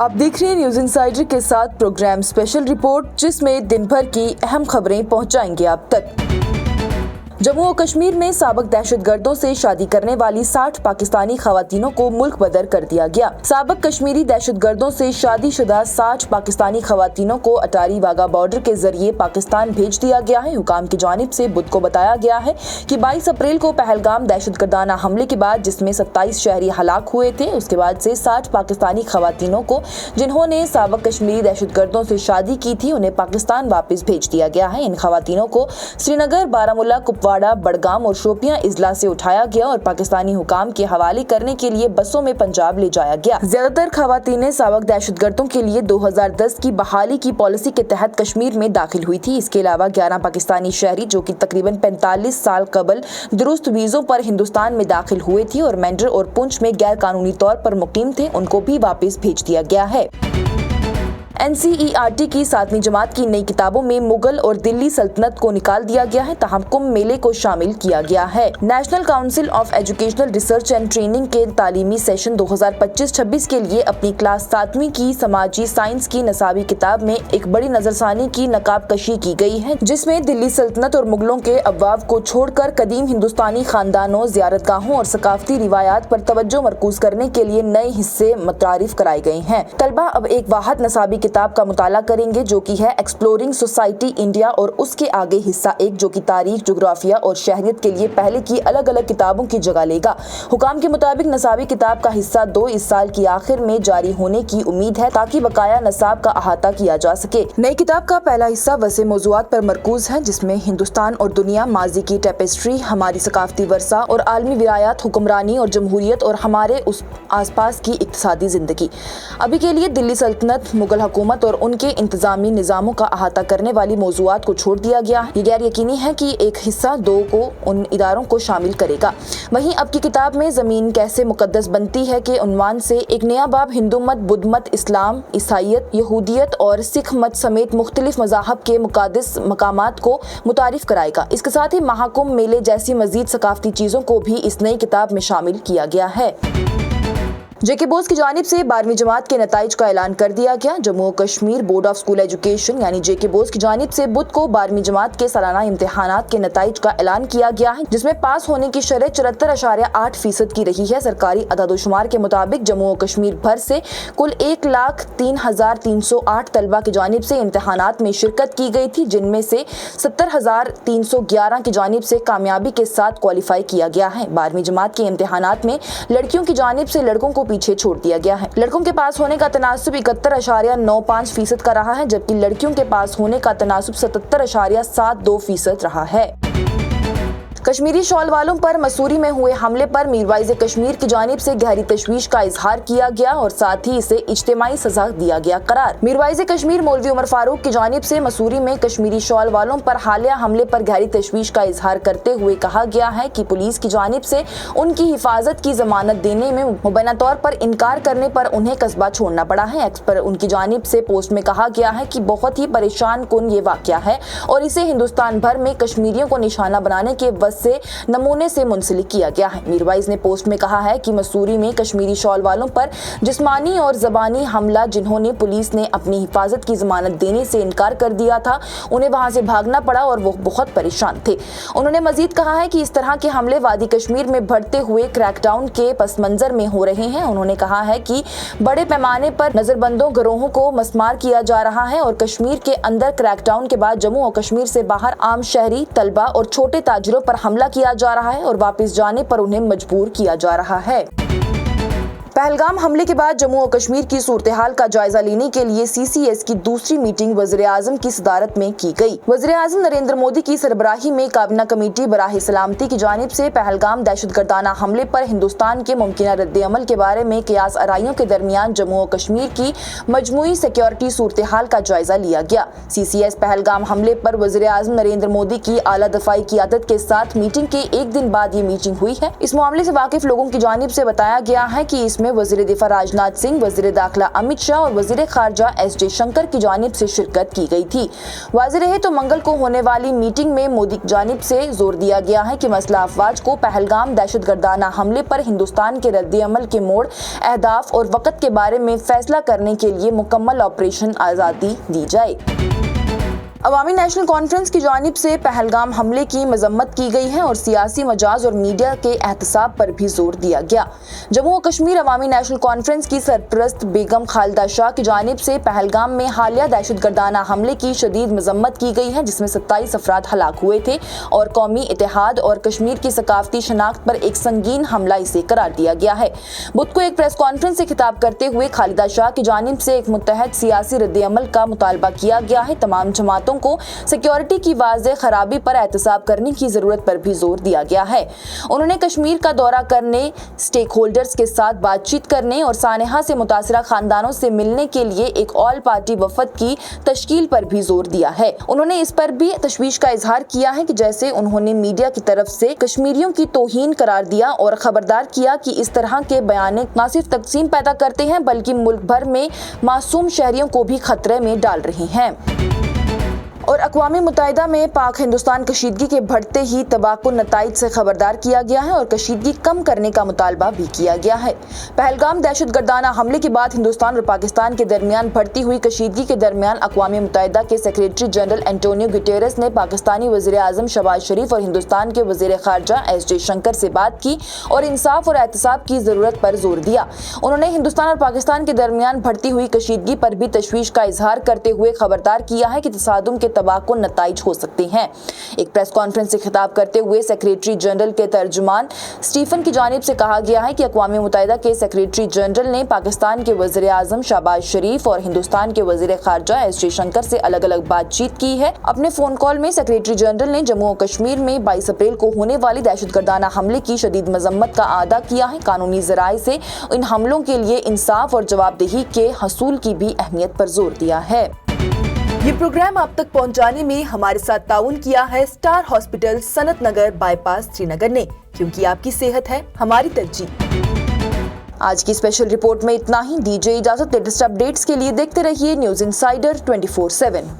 आप देख रहे हैं न्यूज इनसाइडर के साथ प्रोग्राम स्पेशल रिपोर्ट, जिसमें दिन भर की अहम खबरें पहुंचाएंगे आप तक। जम्मू और कश्मीर में साबिक दहशतगर्दों से शादी करने वाली 60 पाकिस्तानी खवातीनों को मुल्क बदर कर दिया गया। साबिक कश्मीरी दहशतगर्दों से शादीशुदा 60 पाकिस्तानी खवातीनों को अटारी वाघा बॉर्डर के जरिए पाकिस्तान भेज दिया गया है। हुकाम की जानिब से बुध को बताया गया है कि 22 अप्रैल को पहलगाम दहशतगर्दाना हमले के बाद, जिसमें 27 शहरी हलाक हुए थे, उसके बाद से 60 पाकिस्तानी खवातीनों को जिन्होंने साबिक कश्मीरी दहशतगर्दों से शादी की थी, उन्हें पाकिस्तान वापस भेज दिया गया है। इन खवातीनों को श्रीनगर, बारामूला, कुपवाड़ा, बड़गाम और शोपियां इजला से उठाया गया और पाकिस्तानी हुकाम के हवाले करने के लिए बसों में पंजाब ले जाया गया। ज्यादातर खवातीनें साबिक दहशतगर्दों के लिए 2010 की बहाली की पॉलिसी के तहत कश्मीर में दाखिल हुई थी। इसके अलावा 11 पाकिस्तानी शहरी जो कि तकरीबन 45 साल कबल दुरुस्त वीजों पर हिंदुस्तान में दाखिल हुए थे और मेंढर और पुंछ में गैर कानूनी तौर पर मुकीम थे, उनको भी वापस भेज दिया गया है। NCERT की 7वीं जमात की नई किताबों में मुगल और दिल्ली सल्तनत को निकाल दिया गया है, तहम कुंभ मेले को शामिल किया गया है। National council of educational research and training के तालीमी सेशन 2025-26 के लिए अपनी क्लास 7वीं की समाजी साइंस की नसाबी किताब में एक बड़ी नजरसानी की नकाब कशी की गई है, जिसमें दिल्ली सल्तनत और मुगलों के अबवाब को छोड़कर कदीम हिंदुस्तानी खानदानों, ज़ियारतगाहों और सकाफती रिवायात पर तवज्जो मरकूज करने के लिए नए हिस्से मुतारिफ कराए गए हैं। तलबा अब एक वाहद नसाबी किताब का मुताला करेंगे जो कि है एक्सप्लोरिंग सोसाइटी इंडिया, और उसके आगे हिस्सा 1 जो कि तारीख, जोग्राफिया और शहरियत के लिए पहले की अलग अलग किताबों की जगह लेगा। हुकाम के मुताबिक नसाबी किताब का हिस्सा 2 इस साल की आखिर में जारी होने की उम्मीद है, ताकि बकाया नसाब का अहाता किया जा सके। नई किताब का पहला हिस्सा वसे मौज़ूआत पर मरकूज है, जिसमें हिंदुस्तान और दुनिया, माजी की टेपेस्ट्री, हमारी सकाफती वर्सा और आलमी विरायात, हुक्मरानी और जमहूरियत और हमारे उस आसपास की इक्तिसादी जिंदगी। अभी के लिए दिल्ली सल्तनत, मुगल हुकूमत और उनके इंतजामी निज़ामों का अहाता करने वाली मौज़ूआत को छोड़ दिया गया है। ये गैर यकीनी है कि एक हिस्सा 2 को उन इदारों को शामिल करेगा। वहीं अब की किताब में ज़मीन कैसे मुकद्दस बनती है के उन्वान से एक नया बाब हिंदू मत, बुद्ध मत, इस्लाम, ईसाईयत, यहूदियत और सिख मत समेत मुख्तलिफ मज़ाहब के मुक़द्दस मकामात को मुतारिफ कराएगा। इसके साथ ही महाकुंभ मेले जैसी मज़ीद सकाफती चीज़ों को भी इस नई किताब में शामिल किया गया है। JK बोस की जानिब से 12वीं जमात के नताइज का ऐलान कर दिया गया। जम्मू और Kashmir board of school education यानी JK बोस की जानिब से बुध को 12वीं जमात के सालाना इम्तिहानात के नताइज का ऐलान किया गया है, जिसमें पास होने की शरह 74.8% की रही है। सरकारी अदादोशुमार के मुताबिक जम्मू और कश्मीर भर से कुल 1,03,308 तलबा की जानिब से इम्तिहानात में शिरकत की गई थी, जिनमें से 70,311 की जानिब से कामयाबी के साथ क्वालिफाई किया गया है। 12वीं जमात के इम्तिहानात में लड़कियों की जानिब से लड़कों को पीछे छोड़ दिया गया है। लड़कों के पास होने का तनासुब 71.95% का रहा है, जबकि लड़कियों के पास होने का तनासुब 77.72% रहा है। कश्मीरी शॉल वालों पर मसूरी में हुए हमले पर मीरवाइज़ कश्मीर की जानिब से गहरी तशवीश का इजहार किया गया और साथ ही इसे इज्तिमाई सजा दिया गया करार। मीरवाइज़ कश्मीर मौलवी उमर फारूक की जानिब से मसूरी में कश्मीरी शॉल वालों पर हालिया हमले पर गहरी तशवीश का इजहार करते हुए कहा गया है कि पुलिस की जानिब से उनकी हिफाजत की जमानत देने में मुबैना तौर पर इनकार करने पर उन्हें कस्बा छोड़ना पड़ा है। एक्स पर उनकी जानिब से पोस्ट में कहा गया है कि बहुत ही परेशान कुन ये वाकया है और इसे हिंदुस्तान भर में कश्मीरियों को निशाना बनाने के से नमूने से मुंसलिक किया गया है। मीरवाइज ने पोस्ट में कहा है कि मसूरी में कश्मीरी शॉल वालों पर जिस्मानी और ज़बानी हमला, जिन्होंने पुलिस ने अपनी हिफाजत की जमानत देने से इनकार कर दिया था, उन्हें वहां से भागना पड़ा और वो बहुत परेशान थे। उन्होंने मजीद कहा है कि इस तरह के हमले वादी कश्मीर में बढ़ते हुए क्रैकडाउन के पस मंजर में हो रहे हैं। उन्होंने कहा है कि बड़े पैमाने पर नजरबंदों गिरोहों को मस्मार किया जा रहा है और कश्मीर के अंदर क्रैकडाउन के बाद जम्मू और कश्मीर से बाहर आम शहरी, तलबा और छोटे ताजिरों पर हमला किया जा रहा है और वापस जाने पर उन्हें मजबूर किया जा रहा है। पहलगाम हमले के बाद जम्मू और कश्मीर की सूरत हाल का जायजा लेने के लिए CCS की दूसरी मीटिंग वज़ीर आज़म की सदारत में की गई। वज़ीर आज़म नरेंद्र मोदी की सरबराही में काबीना कमेटी बराहे सलामती की जानिब से पहलगाम दहशतगर्दाना हमले पर हिंदुस्तान के मुमकिन रद्द-ए-अमल के बारे में क़ियास आराइयों के दरमियान जम्मू और कश्मीर की मजमूई सिक्योरिटी सूरत हाल का जायजा लिया गया। CCS पहलगाम हमले पर वज़ीर आज़म नरेंद्र मोदी की आला दफाई क़ियादत के साथ मीटिंग के एक दिन बाद ये मीटिंग हुई है। इस मामले से वाकिफ लोगों की जानिब से बताया गया है कि इसमें में वजीर दिफा राजनाथ सिंह, वजीर दाखिला अमित शाह और वजीर खारजा एस जयशंकर की जानिब से शिरकत की गई थी। वाज़ेह रहे तो मंगल को होने वाली मीटिंग में मोदी की जानिब से जोर दिया गया है कि मसला अफवाज को पहलगाम दहशतगर्दाना हमले पर हिंदुस्तान के रद्द-ए-अमल के मोड़, अहदाफ और वक़्त के बारे में फैसला करने के लिए मुकम्मल ऑपरेशन आज़ादी दी जाए। अवामी नेशनल कॉन्फ्रेंस की जानिब से पहलगाम हमले की मजम्मत की गई है और सियासी मजाज और मीडिया के एहतसाब पर भी जोर दिया गया। जम्मू और कश्मीर अवामी नेशनल कॉन्फ्रेंस की सरपरस्त बेगम खालिदा शाह की जानिब से पहलगाम में हालिया दहशतगर्दाना हमले की शदीद मजम्मत की गई है, जिसमें 27 अफराद हलाक हुए थे और कौमी इत्तेहाद और कश्मीर की सकाफती शनाख्त पर एक संगीन हमला इसे करार दिया गया है। बुध को एक प्रेस कॉन्फ्रेंस से खिताब करते हुए खालिदा शाह की जानिब से एक मुत्तहद सियासी रद्द-ए-अमल का मुतालबा किया गया है। तमाम जमातों को सिक्योरिटी की वाज़ेह खराबी पर एहतसाब करने की जरूरत पर भी जोर दिया गया है। उन्होंने कश्मीर का दौरा करने, स्टेक होल्डर्स के साथ बातचीत करने और सानेहा से मुतासिरा खानदानों से मिलने के लिए एक ऑल पार्टी वफद की तश्कील पर भी जोर दिया है। उन्होंने इस पर भी तशवीश का इजहार किया है कि जैसे उन्होंने मीडिया की तरफ से कश्मीरियों की तौहीन करार दिया और खबरदार किया कि इस तरह के बयान न सिर्फ तकसीम पैदा करते हैं बल्कि मुल्क भर में मासूम शहरियों को भी खतरे में डाल रहे हैं। और अक़वामी मुत्तहिदा में पाक हिंदुस्तान कशीदगी के बढ़ते ही तबाहकुन नताइज से खबरदार किया गया है और कशीदगी कम करने का मुतालबा भी किया गया है। पहलगाम दहशतगर्दाना हमले के बाद हिंदुस्तान और पाकिस्तान के दरमियान बढ़ती हुई कशीदगी के दरमियान अक़वामी मुत्तहिदा के सेक्रेटरी जनरल एंटोनियो गुटेरेस ने पाकिस्तानी वज़ीर आज़म शहबाज शरीफ और हिंदुस्तान के वज़ीर खारजा एस जयशंकर से बात की और इंसाफ और एहतसाब की ज़रूरत पर जोर दिया। उन्होंने हिंदुस्तान और पाकिस्तान के दरमियान बढ़ती हुई कशीदगी पर भी तशवीश का इजहार करते हुए खबरदार किया है कि तसादुम के तबाहकुन नताइज हो सकते हैं। एक प्रेस कॉन्फ्रेंस से खिताब करते हुए सेक्रेटरी जनरल के तर्जुमान स्टीफन की जानिब से कहा गया है कि अक़वामी मुत्तहिदा के सेक्रेटरी जनरल ने पाकिस्तान के वज़ीर आज़म शहबाज शरीफ और हिंदुस्तान के वज़ीर खारजा एस जयशंकर से अलग अलग बातचीत की है। अपने फोन कॉल में सेक्रेटरी जनरल ने जम्मू और कश्मीर में 22 अप्रैल को होने वाली दहशतगर्दाना हमले की शदीद मजम्मत का आदा किया है। कानूनी ज़राए से इन हमलों के लिए इंसाफ और जवाबदेही के हसूल की भी अहमियत पर जोर दिया है। ये प्रोग्राम आप तक पहुंचाने में हमारे साथ ताउन किया है स्टार हॉस्पिटल सनत नगर बाईपास श्रीनगर ने, क्योंकि आपकी सेहत है हमारी तरजीह। आज की स्पेशल रिपोर्ट में इतना ही। दीजिए इजाजत। लेटेस्ट अपडेट्स के लिए देखते रहिए न्यूज़ इनसाइडर 24/7।